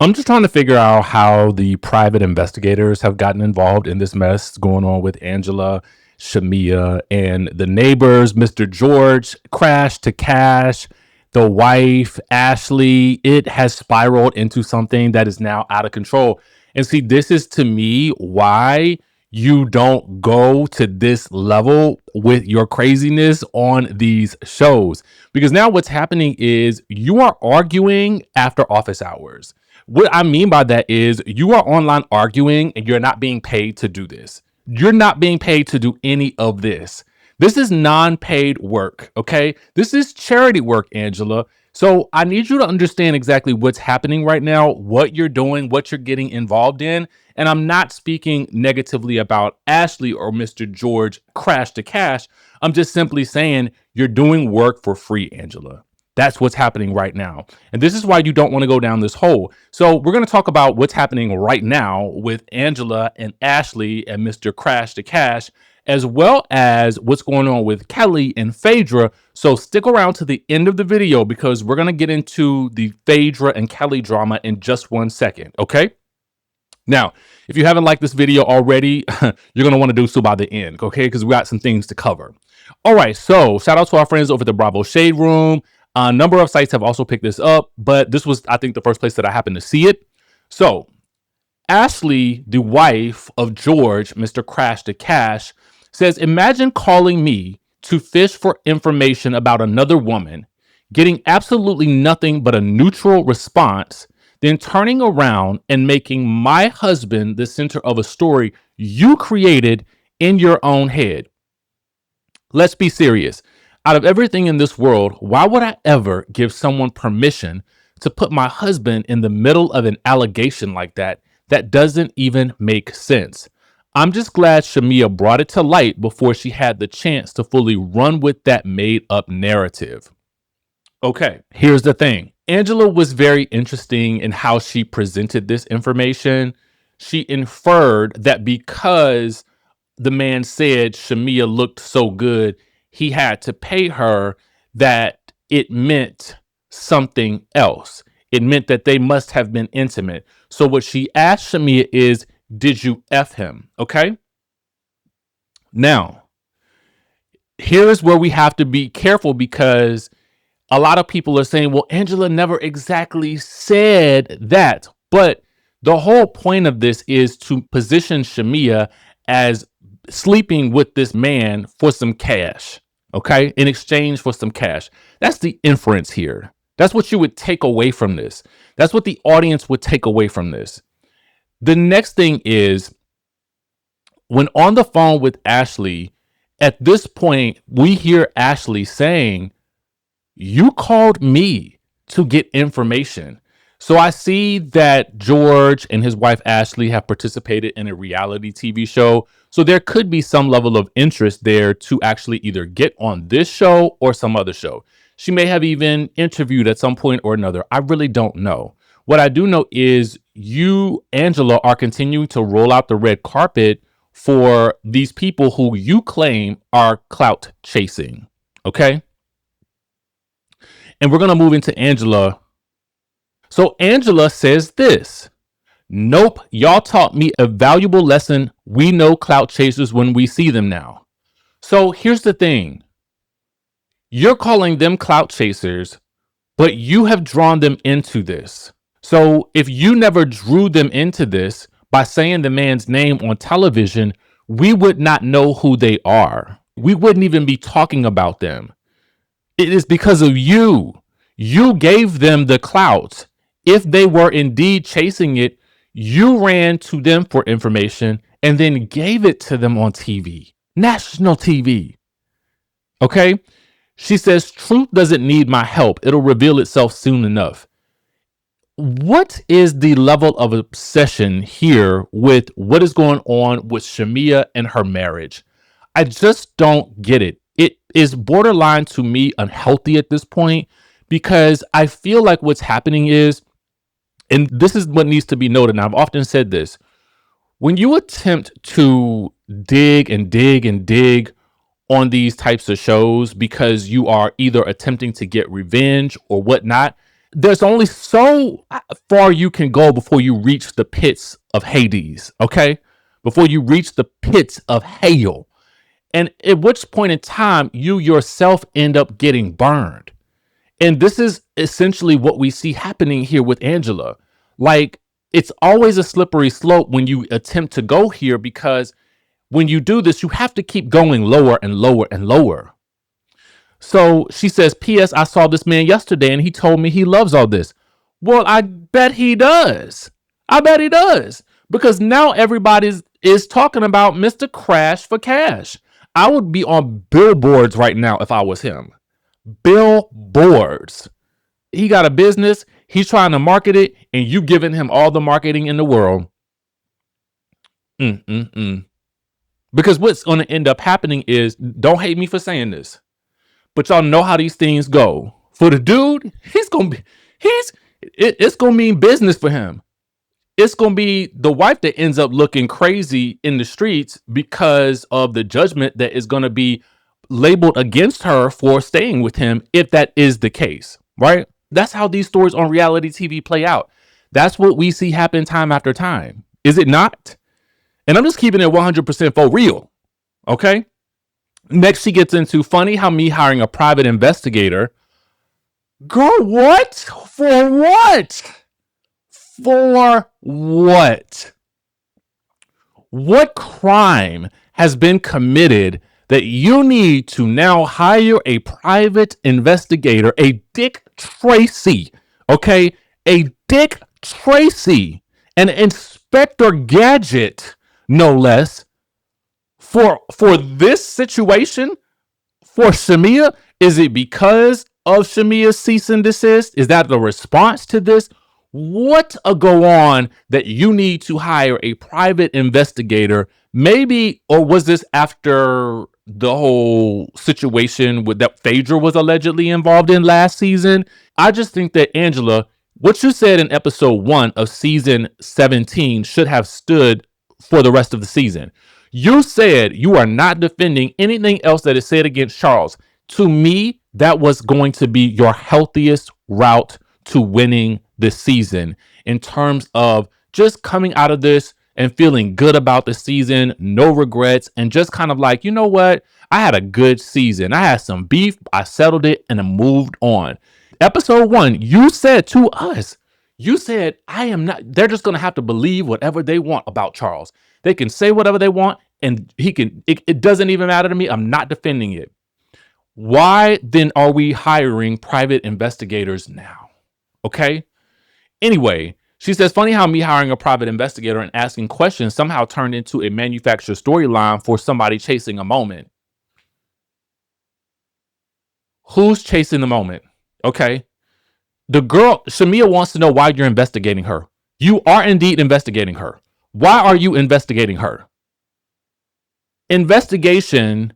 I'm just trying to figure out how the private investigators have gotten involved in this mess going on with Angela, Shamea, and the neighbors, Mr. George, Crash to Cash, the wife, Ashley. It has spiraled into something that is now out of control. And see, this is to me why you don't go to this level with your craziness on these shows. Because now what's happening is you are arguing after office hours. What I mean by that is you are online arguing and you're not being paid to do this. You're not being paid to do any of this. This is non-paid work, okay? This is charity work, Angela. So I need you to understand exactly what's happening right now, what you're doing, what you're getting involved in. And I'm not speaking negatively about Ashley or Mr. George Crash to Cash. I'm just simply saying you're doing work for free, Angela. That's what's happening right now. And this is why you don't want to go down this hole. So we're going to talk about what's happening right now with Angela and Ashley and Mr. Crash to Cash, as well as what's going on with Kelly and Phaedra. So stick around to the end of the video because we're going to get into the Phaedra and Kelly drama in just 1 second. Okay. Now, if you haven't liked this video already, you're going to want to do so by the end. Okay. Because we got some things to cover. All right. So shout out to our friends over at the Thebravoshaderoom. A number of sites have also picked this up, but this was, I think, the first place that I happened to see it. So Ashley, the wife of George, Mr. Crash to Cash, says, imagine calling me to fish for information about another woman, getting absolutely nothing but a neutral response, then turning around and making my husband the center of a story you created in your own head. Let's be serious. Out of everything in this world, why would I ever give someone permission to put my husband in the middle of an allegation like that? That doesn't even make sense. I'm just glad Shamea brought it to light before she had the chance to fully run with that made up narrative. Okay, here's the thing. Angela was very interesting in how she presented this information. She inferred that because the man said Shamea looked so good, he had to pay her, that it meant something else. It meant that they must have been intimate. So what she asked Shamea is, did you F him? Okay. Now, here's where we have to be careful because a lot of people are saying, well, Angela never exactly said that. But the whole point of this is to position Shamea as sleeping with this man for some cash, okay, in exchange for some cash. That's the inference here. That's what you would take away from this. That's what the audience would take away from this. The next thing is, when on the phone with Ashley, at this point, we hear Ashley saying, you called me to get information. So I see that George and his wife Ashley have participated in a reality TV show. So there could be some level of interest there to actually either get on this show or some other show. She may have even interviewed at some point or another. I really don't know. What I do know is you, Angela, are continuing to roll out the red carpet for these people who you claim are clout chasing. Okay. And we're going to move into Angela. So Angela says this. Nope, y'all taught me a valuable lesson. We know clout chasers when we see them now. So here's the thing. You're calling them clout chasers, but you have drawn them into this. So if you never drew them into this by saying the man's name on television, we would not know who they are. We wouldn't even be talking about them. It is because of you. You gave them the clout. If they were indeed chasing it, you ran to them for information and then gave it to them on TV, national TV. Okay. She says, truth doesn't need my help. It'll reveal itself soon enough. What is the level of obsession here with what is going on with Shamea and her marriage? I just don't get it. It is borderline to me unhealthy at this point because I feel like what's happening is, and this is what needs to be noted, and I've often said this, when you attempt to dig and dig and dig on these types of shows because you are either attempting to get revenge or whatnot, there's only so far you can go before you reach the pits of Hades, okay? Before you reach the pits of hell. And at which point in time, you yourself end up getting burned. And this is essentially what we see happening here with Angela. Like, it's always a slippery slope when you attempt to go here, because when you do this, you have to keep going lower and lower and lower. So she says, P.S. I saw this man yesterday and he told me he loves all this. Well, I bet he does. I bet he does. Because now everybody is talking about Mr. Crash for Cash. I would be on billboards right now if I was him. Billboards. He got a business. He's trying to market it, and you giving him all the marketing in the world. Because what's going to end up happening is, don't hate me for saying this, but y'all know how these things go. For the dude, it's going to mean business for him. It's going to be the wife that ends up looking crazy in the streets because of the judgment that is going to be labeled against her for staying with him, if that is the case, right? That's how these stories on reality TV play out. That's what we see happen time after time. Is it not? And I'm just keeping it 100% for real, okay? Next, she gets into funny how me hiring a private investigator. Girl, what? For what? For what? What crime has been committed that you need to now hire a private investigator, a Dick Tracy, okay? A Dick Tracy, an Inspector Gadget, no less, for this situation, for Shamea? Is it because of Shamea's cease and desist? Is that the response to this? What a go on that you need to hire a private investigator? Maybe, or was this after the whole situation with that Phaedra was allegedly involved in last season? I just think that Angela, what you said in episode 1 of season 17 should have stood for the rest of the season. You said you are not defending anything else that is said against Charles. To me, that was going to be your healthiest route to winning this season, in terms of just coming out of this and feeling good about the season, no regrets, and just kind of like, you know what? I had a good season. I had some beef. I settled it and I moved on. Episode 1, you said to us, you said, I am not, they're just going to have to believe whatever they want about Charles. They can say whatever they want and it doesn't even matter to me. I'm not defending it. Why then are we hiring private investigators now? Okay. Anyway, she says, funny how me hiring a private investigator and asking questions somehow turned into a manufactured storyline for somebody chasing a moment. Who's chasing the moment? Okay. The girl, Shamea, wants to know why you're investigating her. You are indeed investigating her. Why are you investigating her? Investigation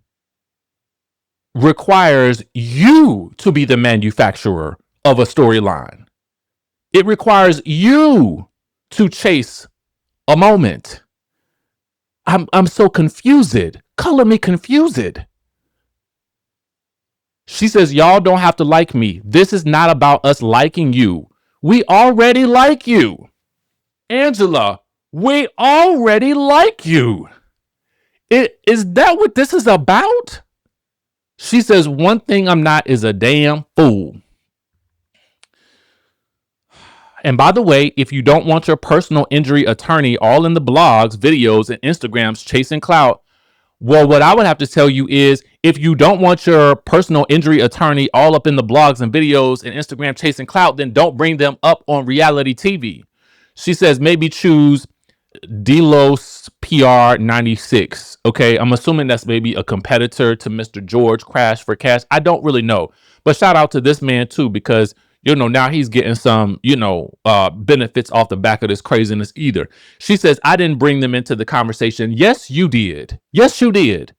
requires you to be the manufacturer of a storyline. It requires you to chase a moment. I'm so confused. Color me confused. She says, y'all don't have to like me. This is not about us liking you. We already like you. Angela, we already like you. Is that what this is about? She says, one thing I'm not is a damn fool. And by the way, if you don't want your personal injury attorney all in the blogs, videos, and Instagrams chasing clout, well, what I would have to tell you is, if you don't want your personal injury attorney all up in the blogs and videos and Instagram chasing clout, then don't bring them up on reality TV. She says, maybe choose Delos PR 96. Okay, I'm assuming that's maybe a competitor to Mr. George Crash for Cash. I don't really know. But shout out to this man too, because now he's getting some, benefits off the back of this craziness either. She says, I didn't bring them into the conversation. Yes, you did. Yes, you did.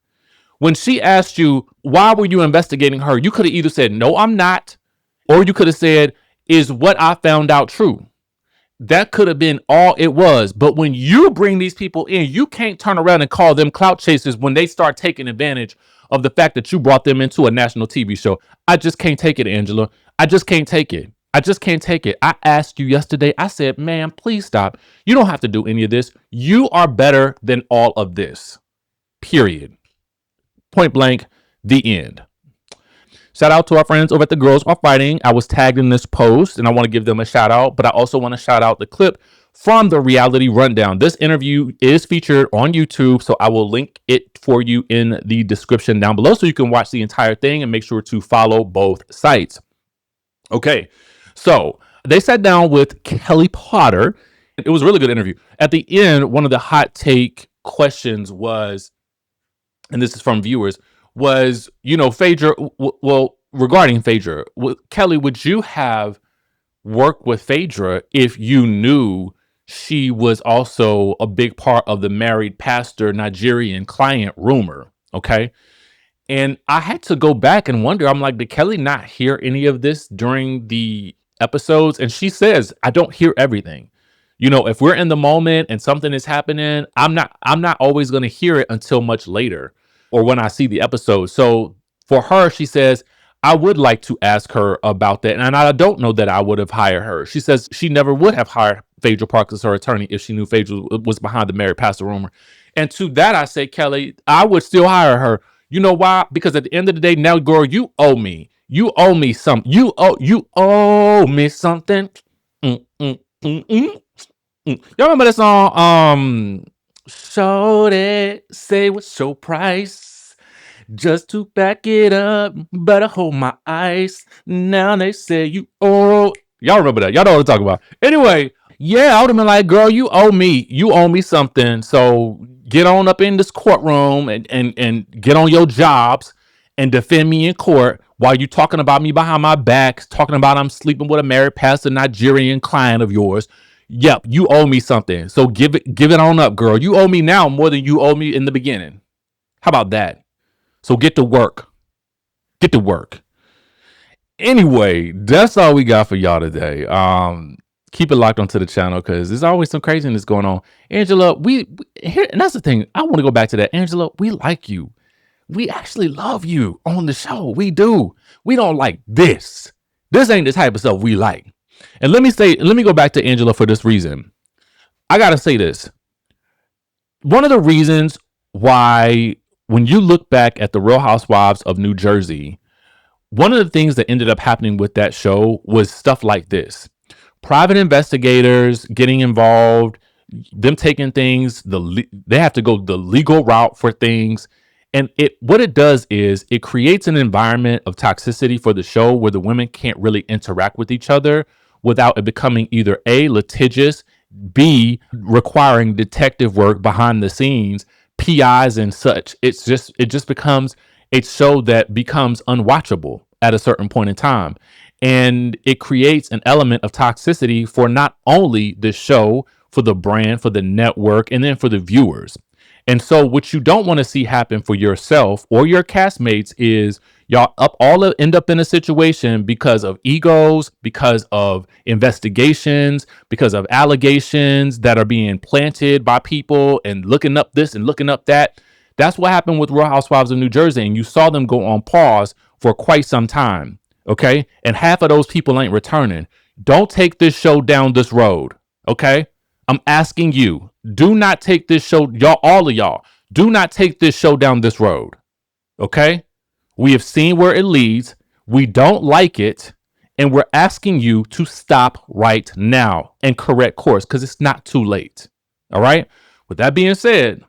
When she asked you, why were you investigating her? You could have either said, no, I'm not. Or you could have said, is what I found out true? That could have been all it was. But when you bring these people in, you can't turn around and call them clout chasers when they start taking advantage of the fact that you brought them into a national TV show. I just can't take it, Angela. I just can't take it. I just can't take it. I asked you yesterday. I said, ma'am, please stop. You don't have to do any of this. You are better than all of this. Period. Point blank, the end. Shout out to our friends over at The Girls Are Fighting. I was tagged in this post and I want to give them a shout out, but I also want to shout out the clip from the reality rundown. This interview is featured on YouTube, so I will link it for you in the description down below so you can watch the entire thing and make sure to follow both sites. Okay, so they sat down with Kelly Potter. It was a really good interview. At the end, one of the hot take questions was, and this is from viewers, was, Phaedra, well, regarding Phaedra, Kelly, would you have worked with Phaedra if you knew she was also a big part of the married pastor Nigerian client rumor? Okay. And I had to go back and wonder, I'm like, did Kelly not hear any of this during the episodes? And she says, I don't hear everything. If we're in the moment and something is happening, I'm not always going to hear it until much later or when I see the episode. So for her, she says, I would like to ask her about that. And I don't know that I would have hired her. She says she never would have hired Phaedra Parks as her attorney if she knew Phaedra was behind the married pastor rumor. And to that, I say, Kelly, I would still hire her. You know why? Because at the end of the day, now, girl, you owe me. You owe me something. You owe me something. Y'all remember that song? Shorty, say what's your price? Just to back it up, better hold my ice. Now they say you owe. Y'all remember that? Y'all know what I'm talking about. Anyway, yeah, I would have been like, girl, you owe me. You owe me something. So get on up in this courtroom and get on your jobs and defend me in court while you talking about me behind my back, talking about I'm sleeping with a married pastor Nigerian client of yours. Yep, you owe me something. So give it on up, girl. You owe me now more than you owe me in the beginning. How about that? So get to work. Get to work. Anyway, that's all we got for y'all today. Keep it locked onto the channel because there's always some craziness going on. Angela, we here, and that's the thing. I want to go back to that. Angela, we like you. We actually love you on the show. We do. We don't like this. This ain't the type of stuff we like. And let me go back to Angela for this reason. I got to say this. One of the reasons why, when you look back at the Real Housewives of New Jersey, one of the things that ended up happening with that show was stuff like this. Private investigators getting involved, them taking things, they have to go the legal route for things. And what it does is it creates an environment of toxicity for the show where the women can't really interact with each other without it becoming either A, litigious, B, requiring detective work behind the scenes, PIs and such. It just becomes a show that becomes unwatchable at a certain point in time. And it creates an element of toxicity for not only the show, for the brand, for the network, and then for the viewers. And so what you don't want to see happen for yourself or your castmates is y'all end up in a situation because of egos, because of investigations, because of allegations that are being planted by people and looking up this and looking up that. That's what happened with Real Housewives of New Jersey. And you saw them go on pause for quite some time. Okay. And half of those people ain't returning. Don't take this show down this road. Okay. I'm asking you, do not take this show, all of y'all, do not take this show down this road. Okay? We have seen where it leads. We don't like it. And we're asking you to stop right now and correct course because it's not too late. All right? With that being said,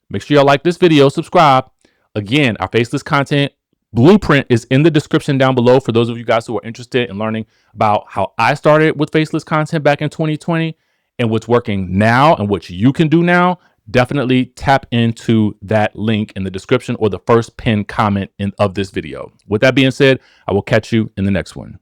make sure y'all like this video, subscribe. Again, our faceless content blueprint is in the description down below for those of you guys who are interested in learning about how I started with faceless content back in 2020. And what's working now and what you can do now, definitely tap into that link in the description or the first pinned comment of this video. With that being said, I will catch you in the next one.